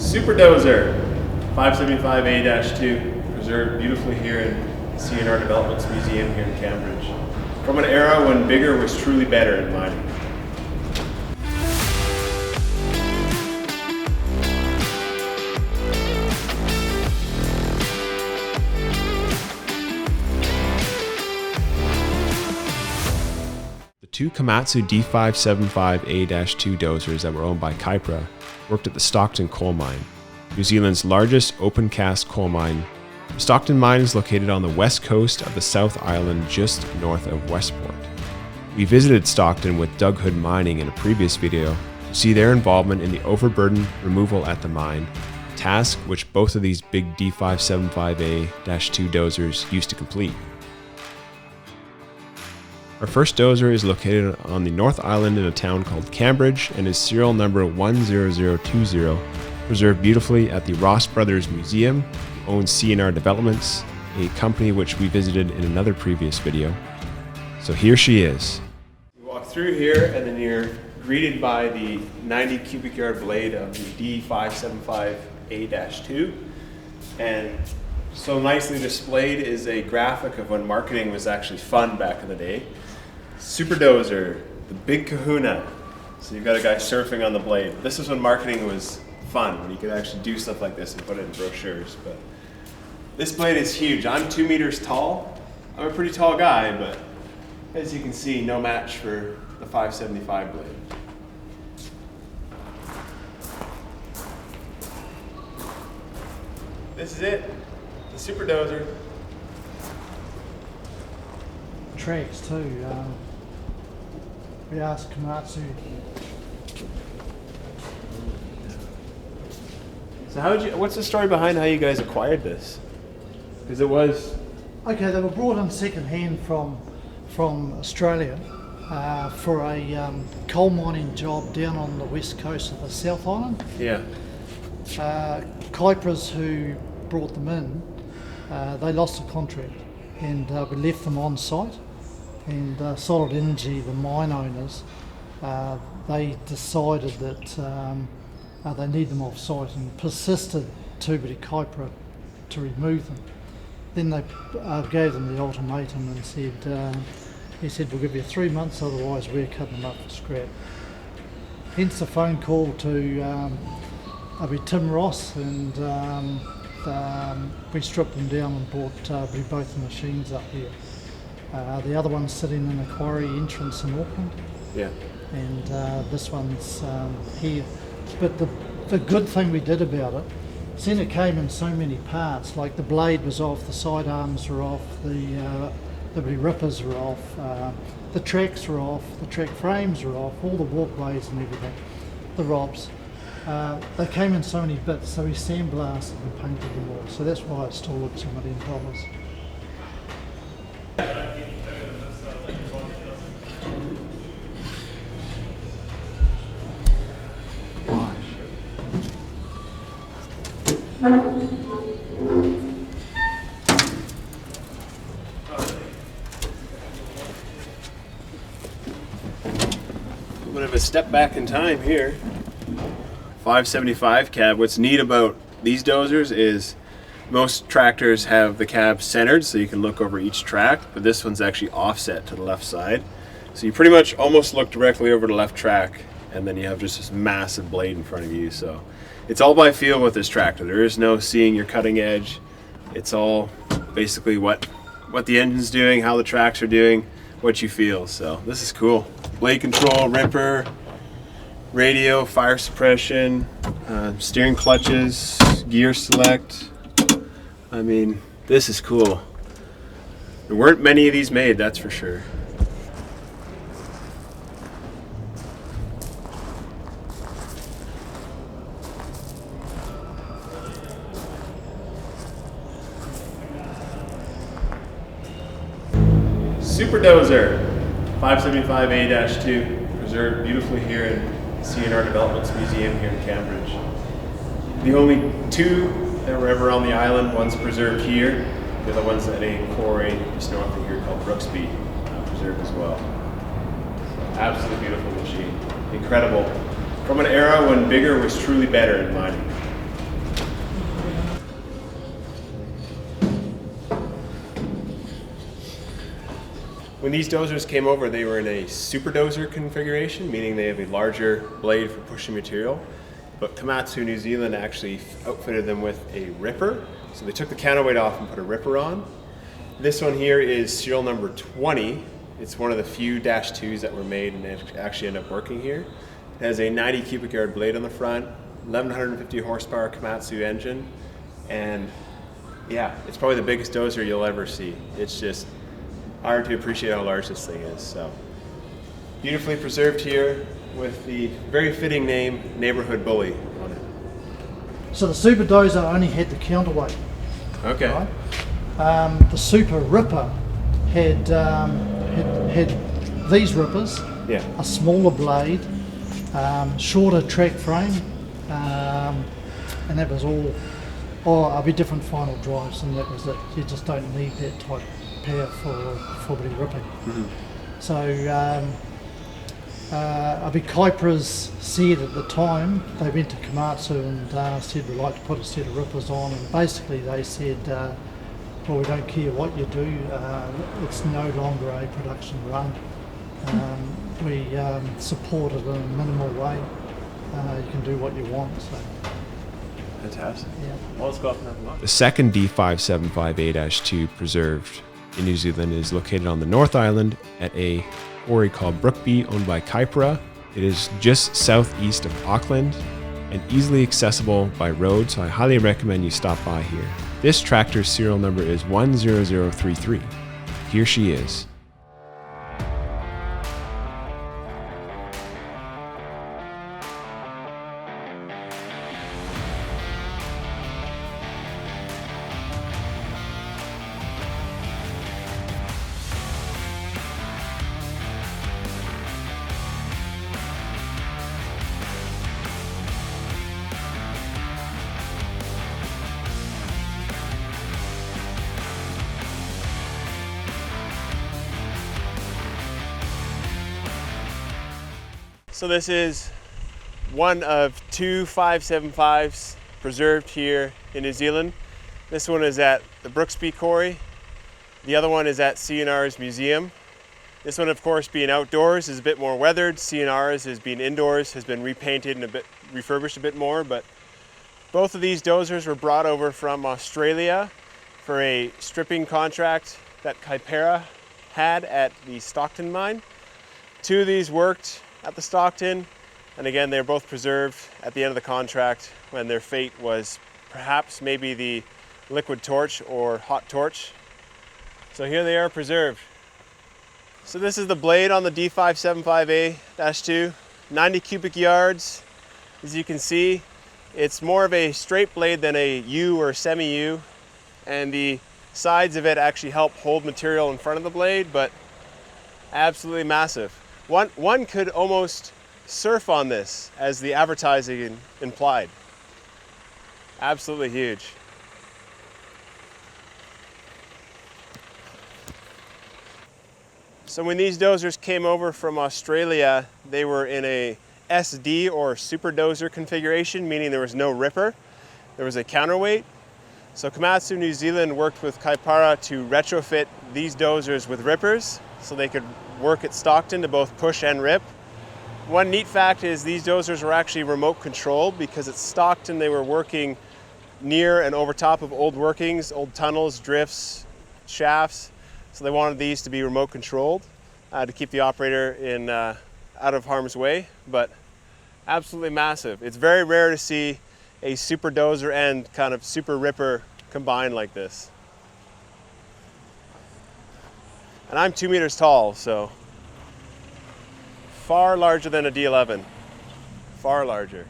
Super Dozer 575a-2, preserved beautifully here in C&R Developments Museum here in Cambridge. From an era when bigger was truly better in mining. Two Komatsu D575a-2 dozers that were owned by Kaipara worked at the Stockton Coal Mine, New Zealand's largest open-cast coal mine. The Stockton Mine is located on the west coast of the South Island just north of Westport. We visited Stockton with Doug Hood Mining in a previous video to see their involvement in the overburden removal at the mine, a task which both of these big D575a-2 dozers used to complete. Our first dozer is located on the North Island in a town called Cambridge and is serial number 10020, preserved beautifully at the Ross Brothers Museum, who owns C&R Developments, a company which we visited in another previous video. So here she is. You walk through here and then you're greeted by the 90 cubic yard blade of the D575a-2, and so nicely displayed is a graphic of when marketing was actually fun back in the day. Super Dozer, the big kahuna. So you've got a guy surfing on the blade. This is when marketing was fun, when you could actually do stuff like this and put it in brochures. But this blade is huge. I'm 2 meters tall. I'm a pretty tall guy, but as you can see, no match for the 575 blade. This is it, the Super Dozer. Tracks too. We asked Komatsu. So what's the story behind how you guys acquired this? Because it was... Okay, they were brought in second hand from Australia for a coal mining job down on the west coast of the South Island. Yeah. Kaipara's who brought them in, they lost the contract and we left them on site. And Solid Energy, the mine owners, they decided that they need them off site and persisted to Kaipara to remove them. Then they gave them the ultimatum and said, he said, we'll give you 3 months, otherwise we're cutting them up for scrap. Hence the phone call to Tim Ross, and we stripped them down and brought both the machines up here. The other one's sitting in the Quarry entrance in Auckland. Yeah. And this one's here. But the good thing we did about it, seeing it came in so many parts, like the blade was off, the side arms were off, the rippers were off, the tracks were off, the track frames were off, all the walkways and everything, the ROPs. They came in so many bits, so we sandblasted and painted them all. So that's why it still looks $1 million. A bit of a step back in time here. 575 cab. What's neat about these dozers is most tractors have the cab centered so you can look over each track, but this one's actually offset to the left side. So you pretty much almost look directly over the left track, and then you have just this massive blade in front of you. So it's all by feel with this tractor. There is no seeing your cutting edge. It's all basically what the engine's doing, how the tracks are doing, what you feel. So this is cool. Blade control, ripper, radio, fire suppression, steering clutches, gear select. I mean, this is cool. There weren't many of these made, that's for sure. Super Dozer 575a-2, preserved beautifully here in C&R Developments Museum here in Cambridge. The only two that were ever on the island, one's preserved here, the other one's at a quarry just north of here called Brookby, preserved as well. So, absolutely beautiful machine, incredible. From an era when bigger was truly better in mining. When these dozers came over, they were in a Super Dozer configuration, meaning they have a larger blade for pushing material. But Komatsu New Zealand actually outfitted them with a ripper. So they took the counterweight off and put a ripper on. This one here is serial number 20. It's one of the few Dash 2s that were made and it actually ended up working here. It has a 90 cubic yard blade on the front, 1150 horsepower Komatsu engine, and yeah, it's probably the biggest dozer you'll ever see. It's just hard to appreciate how large this thing is. So, beautifully preserved here with the very fitting name, Neighborhood Bully, on it. So the Super Dozer only had the counterweight. Okay. Right? The Super Ripper had these rippers, Yeah. a smaller blade, shorter track frame, and that was all. Or there'll be different final drives, and that was it. You just don't need that type of power for the ripping. Mm-hmm. So I think Kaipara's said at the time, they went to Komatsu and said we'd like to put a set of rippers on, and basically they said, well, we don't care what you do, it's no longer a production run. We support it in a minimal way. You can do what you want. So. Fantastic. Yeah. Well, let's go up and have a look. The second D575a-2 preserved in New Zealand is located on the North Island at a quarry called Brookby, owned by Kaipara. It is just southeast of Auckland and easily accessible by road, so I highly recommend you stop by here. This tractor's serial number is 10033. Here she is. So this is one of two 575s preserved here in New Zealand. This one is at the Brookby Quarry. The other one is at C&R's museum. This one, of course, being outdoors, is a bit more weathered. C&R's has been indoors, has been repainted and a bit refurbished a bit more. But both of these dozers were brought over from Australia for a stripping contract that Kaipara had at the Stockton Mine. Two of these worked at the Stockton, and again, they're both preserved at the end of the contract when their fate was perhaps maybe the liquid torch or hot torch. So here they are preserved. So this is the blade on the D575a-2, 90 cubic yards. As you can see, it's more of a straight blade than a U or semi-U, and the sides of it actually help hold material in front of the blade, but absolutely massive. One could almost surf on this, as the advertising implied. Absolutely huge. So when these dozers came over from Australia, they were in a SD or Super Dozer configuration, meaning there was no ripper. There was a counterweight. So Komatsu New Zealand worked with Kaipara to retrofit these dozers with rippers so they could work at Stockton to both push and rip. One neat fact is these dozers were actually remote controlled, because at Stockton they were working near and over top of old workings, old tunnels, drifts, shafts. So they wanted these to be remote controlled to keep the operator in out of harm's way, but absolutely massive. It's very rare to see a super dozer and kind of super ripper combined like this. And I'm 2 meters tall, so far larger than a D11, far larger.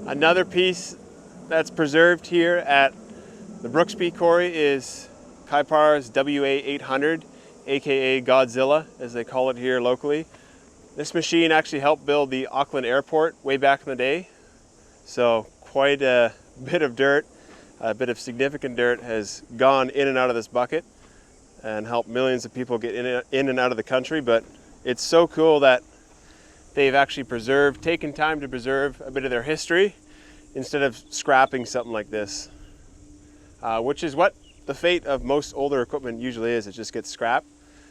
Another piece that's preserved here at the Brookby Quarry is Kaipara's WA800, aka Godzilla, as they call it here locally. This machine actually helped build the Auckland airport way back in the day. So quite a bit of dirt, a bit of significant dirt has gone in and out of this bucket and helped millions of people get in and out of the country. But it's so cool that they've actually taken time to preserve a bit of their history instead of scrapping something like this, which is what the fate of most older equipment usually is. It just gets scrapped.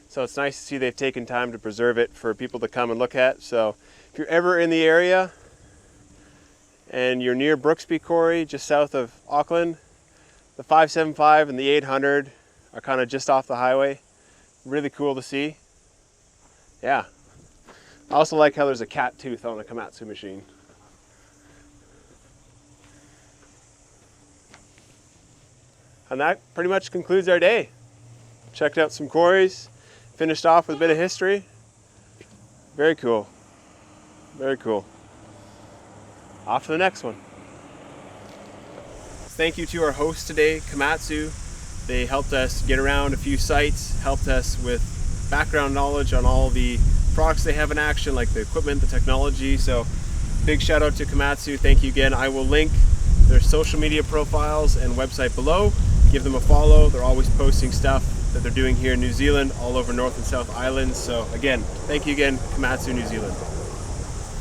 So it's nice to see they've taken time to preserve it for people to come and look at. So if you're ever in the area and you're near Brookby Quarry, just south of Auckland, the 575 and the 800 are kind of just off the highway. Really cool to see. Yeah. I also like how there's a cat tooth on a Komatsu machine. And that pretty much concludes our day. Checked out some quarries, finished off with a bit of history. Very cool. Very cool. Off to the next one. Thank you to our host today, Komatsu. They helped us get around a few sites, helped us with background knowledge on all the products they have in action, like the equipment, the technology. So big shout out to Komatsu. Thank you again. I will link their social media profiles and website below. Give them a follow. They're always posting stuff that they're doing here in New Zealand, all over North and South Islands. So again, thank you again, Komatsu New Zealand.